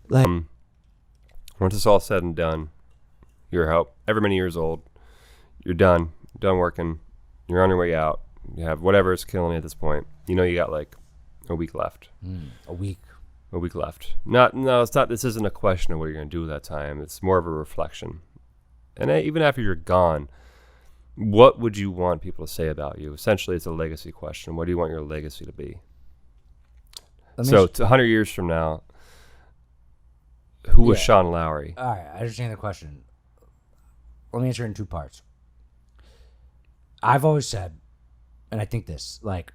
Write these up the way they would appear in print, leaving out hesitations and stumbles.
Like, Once it's all said and done, you're however many years old, you're done working, you're on your way out. You have whatever is killing you at this point. You know you got like a week left. a week. A week left. It's not. This isn't a question of what you're going to do with that time. It's more of a reflection. And even after you're gone, what would you want people to say about you? Essentially, it's a legacy question. What do you want your legacy to be? So, 100 years from now, who was Sean Lowery? All right, I understand the question. Let me answer it in two parts. I've always said, and I think this, like,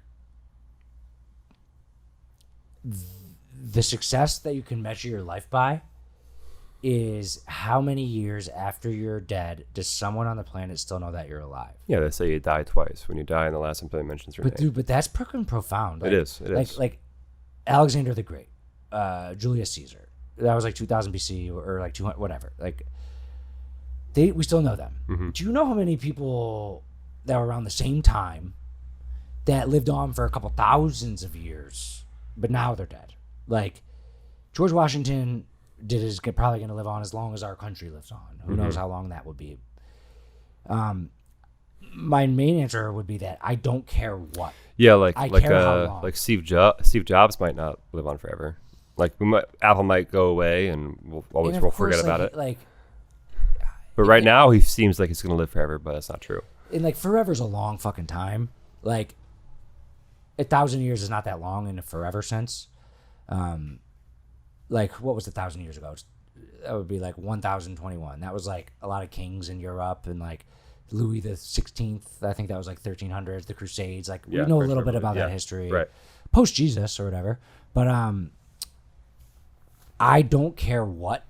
the success that you can measure your life by is how many years after you're dead does someone on the planet still know that you're alive? Yeah, they say you die twice. When you die, and the last time somebody mentions your name. Dude, but that's fucking profound. Like, it is. Like Alexander the Great, Julius Caesar. That was like 2000 BC or like 200, whatever. Like, we still know them. Mm-hmm. Do you know how many people that were around the same time that lived on for a couple thousands of years, but now they're dead? Like, George Washington is probably going to live on as long as our country lives on. Who knows how long that would be? My main answer would be that I don't care what. Yeah, how long. like Steve Jobs might not live on forever. Like Apple might go away, and we'll forget about it. But right now, he seems like he's going to live forever, but that's not true. And like forever's a long fucking time. Like 1,000 years is not that long in a forever sense. Like what was 1,000 years ago? That would be like 1021. That was like a lot of kings in Europe and like Louis the 16th. I think that was like 1300s, the Crusades. Like we know a little bit about that history, right? Post Jesus or whatever. But I don't care what.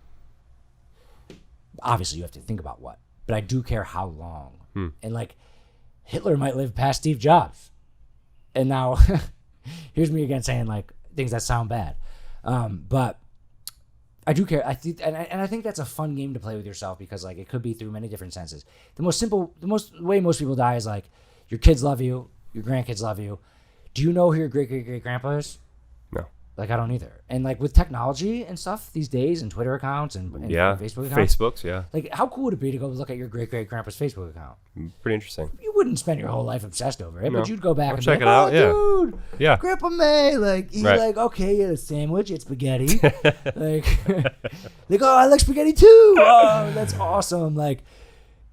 Obviously, you have to think about what, but I do care how long. And like Hitler might live past Steve Jobs. And now here's me again saying like things that sound bad. But I do care. I think, and I think that's a fun game to play with yourself because like it could be through many different senses. The most way most people die is like your kids love you, your grandkids love you. Do you know who your great grandpa is? No. Like I don't either. And like with technology and stuff these days, and Twitter accounts and Facebook accounts. Facebooks, yeah. Like how cool would it be to go look at your great grandpa's Facebook account? Pretty interesting. You wouldn't spend your whole life obsessed over it, No. but you'd go back and check be it like, out. Yeah. Dude, Yeah. Grandpa May, like he's Right. like, okay, you had a sandwich, it's spaghetti. like oh, I like spaghetti too. Oh, that's awesome. Like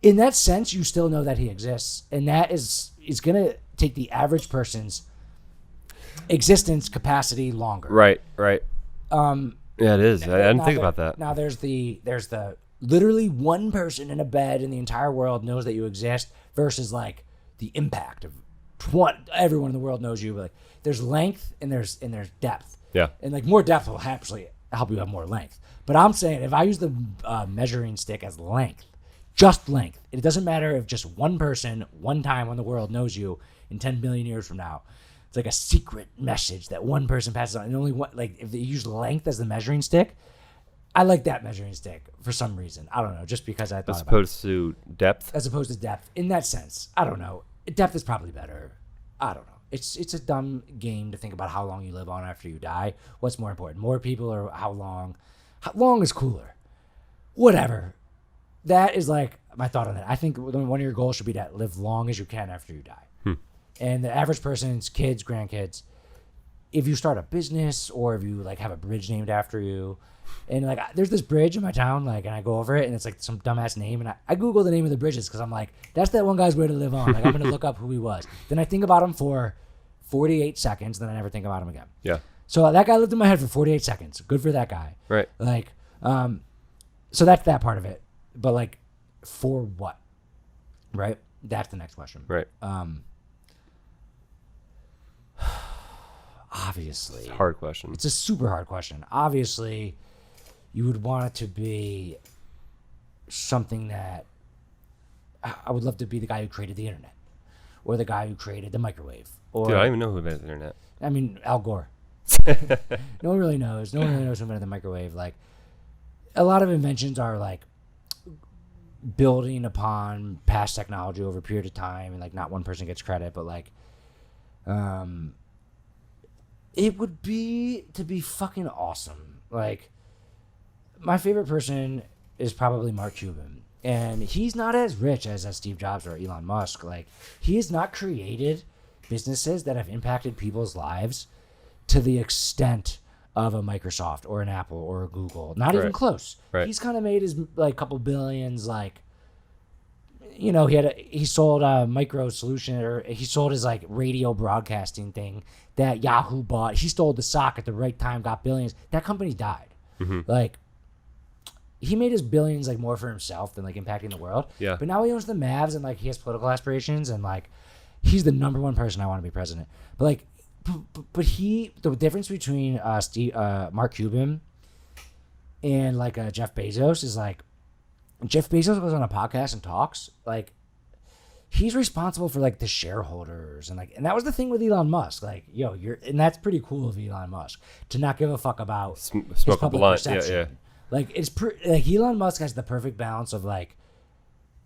in that sense, you still know that he exists, and that is gonna take the average person's existence capacity longer. Right. Yeah, it is. I didn't think about that. Now there's the literally one person in a bed in the entire world knows that you exist versus like the impact of everyone in the world knows you. But like there's length and there's depth. Yeah. And like more depth will actually help you have more length. But I'm saying if I use the measuring stick as length, just length, it doesn't matter if just one person, one time when the world knows you in 10 billion years from now. It's like a secret message that one person passes on, and only one. Like if they use length as the measuring stick, I like that measuring stick for some reason. I don't know, just because I thought as opposed to depth. As opposed to depth, in that sense, I don't know. Depth is probably better. I don't know. It's a dumb game to think about how long you live on after you die. What's more important, more people or how long? How long is cooler? Whatever. That is like my thought on it. I think one of your goals should be to live long as you can after you die. And the average person's kids, grandkids, if you start a business or if you like have a bridge named after you, and like there's this bridge in my town, like, and I go over it and it's like some dumbass name, and I Google the name of the bridges because I'm like, that's that one guy's way to live on. Like I'm gonna look up who he was. Then I think about him for 48 seconds, then I never think about him again. Yeah. So that guy lived in my head for 48 seconds. Good for that guy. Right. Like, so that's that part of it. But like, for what? Right. That's the next question. Right. Obviously. It's a hard question. It's a super hard question. Obviously, you would want it to be something that I would love to be the guy who created the internet or the guy who created the microwave. Or, Dude, I don't even know who invented the internet. I mean, Al Gore. No one really knows. No one really knows who invented the microwave. Like, a lot of inventions are like building upon past technology over a period of time, and like not one person gets credit, but like, it would be to be fucking awesome. Like, my favorite person is probably Mark Cuban. And he's not as rich as Steve Jobs or Elon Musk. Like, he has not created businesses that have impacted people's lives to the extent of a Microsoft or an Apple or a Google. Not even close. Right. He's kind of made his like couple billions. Like, you know, he sold a Micro Solution, or he sold his like radio broadcasting thing that Yahoo bought. He stole the stock at the right time, got billions. That company died. Like, he made his billions like more for himself than like impacting the world. Yeah. But now he owns the Mavs and like he has political aspirations and like he's the number one person I want to be president. But like, the difference between Mark Cuban and like Jeff Bezos is like, Jeff Bezos goes on a podcast and talks like he's responsible for like the shareholders and that was the thing with Elon Musk. Like, and that's pretty cool of Elon Musk to not give a fuck about his public perception. Yeah. Like like Elon Musk has the perfect balance of like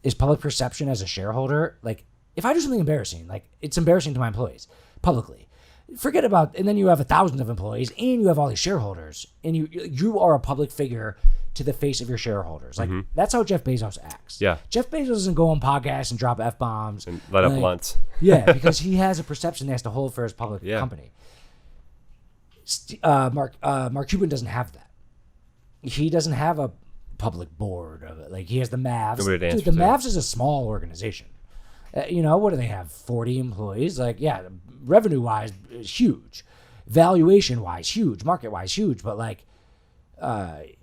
his public perception as a shareholder. Like, if I do something embarrassing, like it's embarrassing to my employees publicly. Forget about, and then you have 1,000 of employees and you have all these shareholders and you are a public figure to the face of your shareholders. Like, that's how Jeff Bezos acts. Yeah. Jeff Bezos doesn't go on podcasts and drop F-bombs. And let up blunts. Yeah, because he has a perception he has to hold for his public company. Mark Cuban doesn't have that. He doesn't have a public board of it. Like, he has the Mavs. Dude, the Mavs is a small organization. What do they have? 40 employees? Like, yeah, revenue-wise, huge. Valuation-wise, huge. Market-wise, huge. But, like,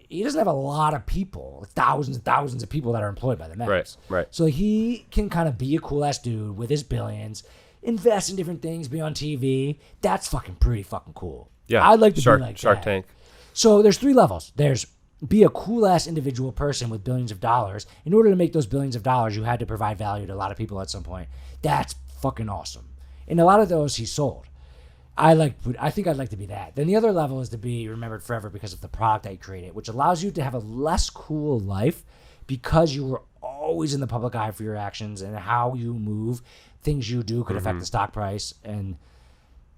he doesn't have a lot of people, thousands and thousands of people that are employed by the Mavs. Right. So he can kind of be a cool-ass dude with his billions, invest in different things, be on TV. That's pretty fucking cool. Yeah. I'd like to be like that. Shark Tank. So there's 3 levels. There's be a cool-ass individual person with billions of dollars. In order to make those billions of dollars, you had to provide value to a lot of people at some point. That's fucking awesome. And a lot of those he sold. I think I'd like to be that. Then the other level is to be remembered forever because of the product that you created, which allows you to have a less cool life because you were always in the public eye for your actions and how you move. Things you do could affect the stock price.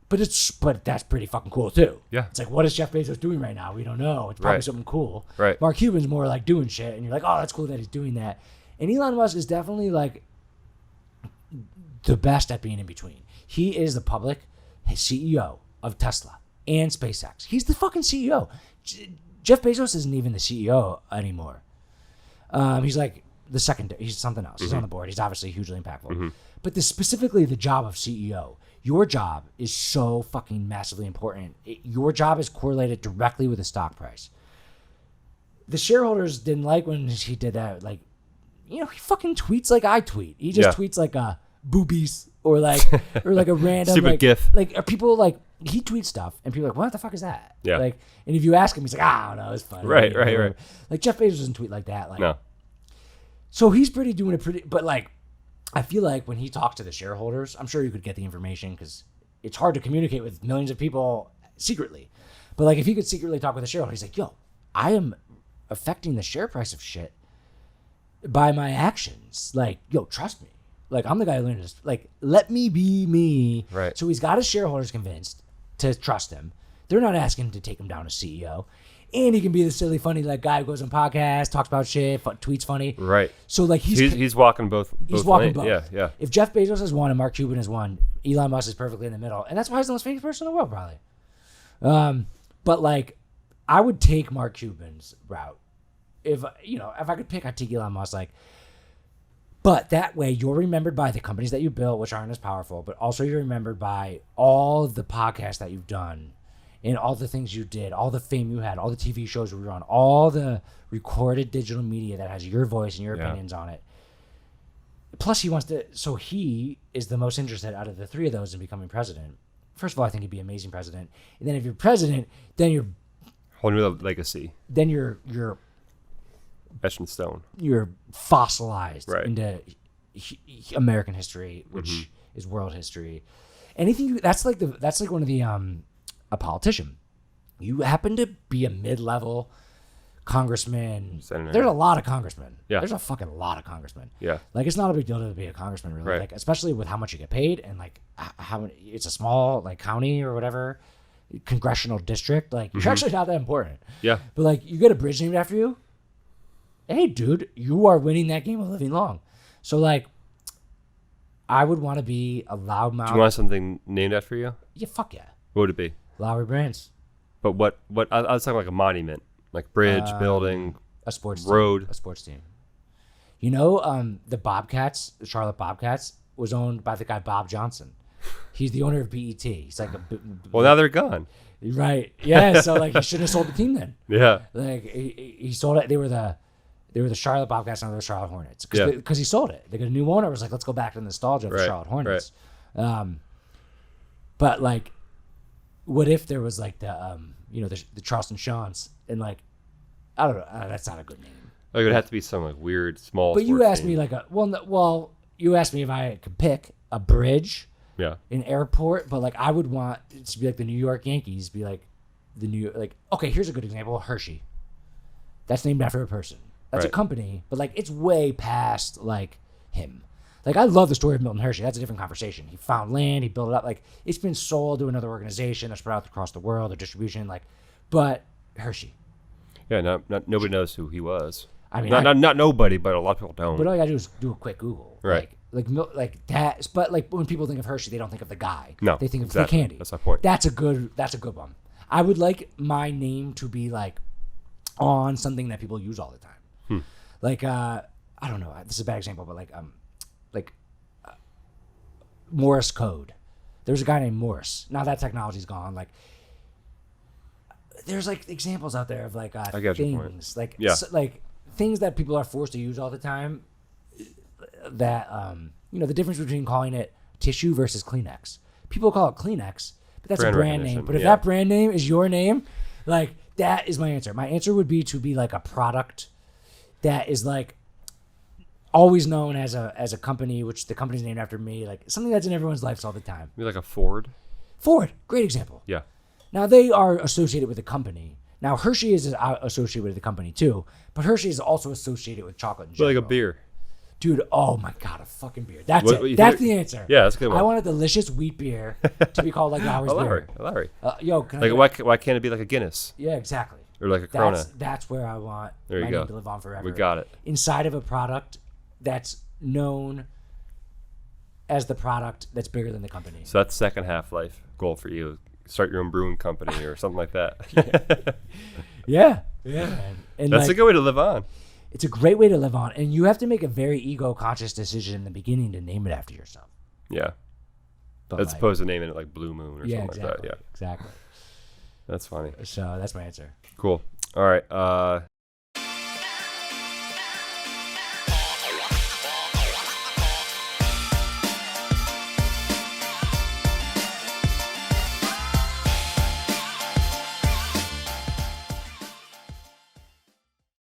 But that's pretty fucking cool too. Yeah. It's like, what is Jeff Bezos doing right now? We don't know. It's probably something cool. Right. Mark Cuban's more like doing shit, and you're like, oh, that's cool that he's doing that. And Elon Musk is definitely like the best at being in between. He is the public CEO of Tesla and SpaceX. He's the fucking CEO. Jeff Bezos isn't even the CEO anymore. He's like the second. He's something else. He's on the board. He's obviously hugely impactful. But specifically the job of CEO. Your job is so fucking massively important. Your job is correlated directly with the stock price. The shareholders didn't like when he did that. Like, he fucking tweets like I tweet. He just tweets like boobies or like a random stupid GIF. Like, are people like, he tweets stuff and people are like, what the fuck is that? Yeah. Like, and if you ask him, he's like, I don't know, it's funny. Right. Like, Jeff Bezos doesn't tweet like that. Like, no. So he's doing it pretty, but like, I feel like when he talks to the shareholders, I'm sure you could get the information because it's hard to communicate with millions of people secretly. But like, if he could secretly talk with a shareholder, he's like, yo, I am affecting the share price of shit by my actions. Like, yo, trust me. Like, I'm the guy who learned this. Like, let me be me. Right. So he's got his shareholders convinced to trust him. They're not asking him to take him down as CEO. And he can be the silly, funny like guy who goes on podcasts, talks about shit, tweets funny. Right. So like he's walking both. He's walking both. Yeah. If Jeff Bezos has won and Mark Cuban has won, Elon Musk is perfectly in the middle, and that's why he's the most famous person in the world, probably. But like, I would take Mark Cuban's route. If I could pick, I'd take Elon Musk. Like, but that way you're remembered by the companies that you built, which aren't as powerful, but also you're remembered by all the podcasts that you've done. And all the things you did, all the fame you had, all the TV shows you were on, all the recorded digital media that has your voice and your opinions on it. Plus, he is the most interested out of the 3 of those in becoming president. First of all, I think he'd be an amazing president. And then if you're president, then you're... Whole new legacy. Then you're etched in stone. You're fossilized into American history, which is world history. That's like one of the... a politician. You happen to be a mid-level congressman. Senator. There's a lot of congressmen. Yeah. There's a fucking lot of congressmen. Yeah. Like, it's not a big deal to be a congressman, really. Right. Like, especially with how much you get paid and like how it's a small like county or whatever. congressional district. Like, you're actually not that important. Yeah. But like, you get a bridge named after you. Hey, dude, you are winning that game of living long. So like, I would want to be a loudmouth. Do you want something named after you? Yeah, fuck yeah. What would it be? Lowery Brands. But what? I was talking like a monument, like bridge, building, A sports road. team. A sports team. You know, the Bobcats, the Charlotte Bobcats, was owned by the guy Bob Johnson. He's the owner of BET. He's like Well, now they're gone. right. Yeah. So like, he shouldn't have sold the team then. Yeah. Like he sold it. They were the Charlotte Bobcats and the Charlotte Hornets Yeah. because he sold it. They got a new owner. Was like, let's go back to the nostalgia of the Right, Charlotte Hornets. But like, what if there was like the Charleston Shawns and like, I don't know. That's not a good name. Like, it would have to be some like weird small. But you sports asked team. me like you asked me if I could pick a bridge, Yeah. an airport, but like I would want it to be like the New York Yankees, be like the New like. Okay, here's a good example: Hershey. That's named after a person. That's a Right. company, but like it's way past like him. Like, I love the story of Milton Hershey. That's a different conversation. He found land, he built it up. Like, it's been sold to another organization that's spread out across the world, or distribution. Like, but Hershey. Yeah. Nobody knows who he was. I mean, not nobody, but a lot of people don't. but all you gotta do is do a quick Google. Right. Like that. But like when people think of Hershey, they don't think of the guy. No, they think exactly. of the candy. That's my point. That's a good one. I would like my name to be like on something that people use all the time. Like I don't know. This is a bad example, but like Morse code. There's a guy named Morse. Now that technology's gone. Like, there's like examples out there of like I get your point. things like Yeah. like things that people are forced to use all the time. That the difference between calling it tissue versus Kleenex. People call it Kleenex, but that's Brand a brand name. recognition, But if yeah. that brand name is your name, like, that is my answer. My answer would be to be like a product that is like always known as a company, which the company's named after me, like something that's in everyone's lives all the time. Maybe like a Ford. Ford, great example. Yeah. Now they are associated with the company. Now Hershey is associated with the company too, but Hershey is also associated with chocolate in But general. like a beer. Dude, oh my god, a fucking beer. That's What- it. what you That's think- the answer. Yeah, that's a good one. I want a delicious wheat beer to be called like Lowry's beer. Lowry. Yo, can I Like, get- why can't it be like a Guinness Yeah, exactly. or like a Corona? That's where I want There you my go. name to live on forever. We got it. Inside of a product that's known as the product that's bigger than the company. So that's second half life goal for you. Start your own brewing company or something like that. Yeah, man. And That's like, a good way to live on. it's a great way to live on, and you have to make a very ego-conscious decision in the beginning to name it after yourself. Yeah. But As like, opposed to naming it like Blue Moon or yeah, something exactly, like that. Yeah. exactly. That's funny. So that's my answer. Cool. All right.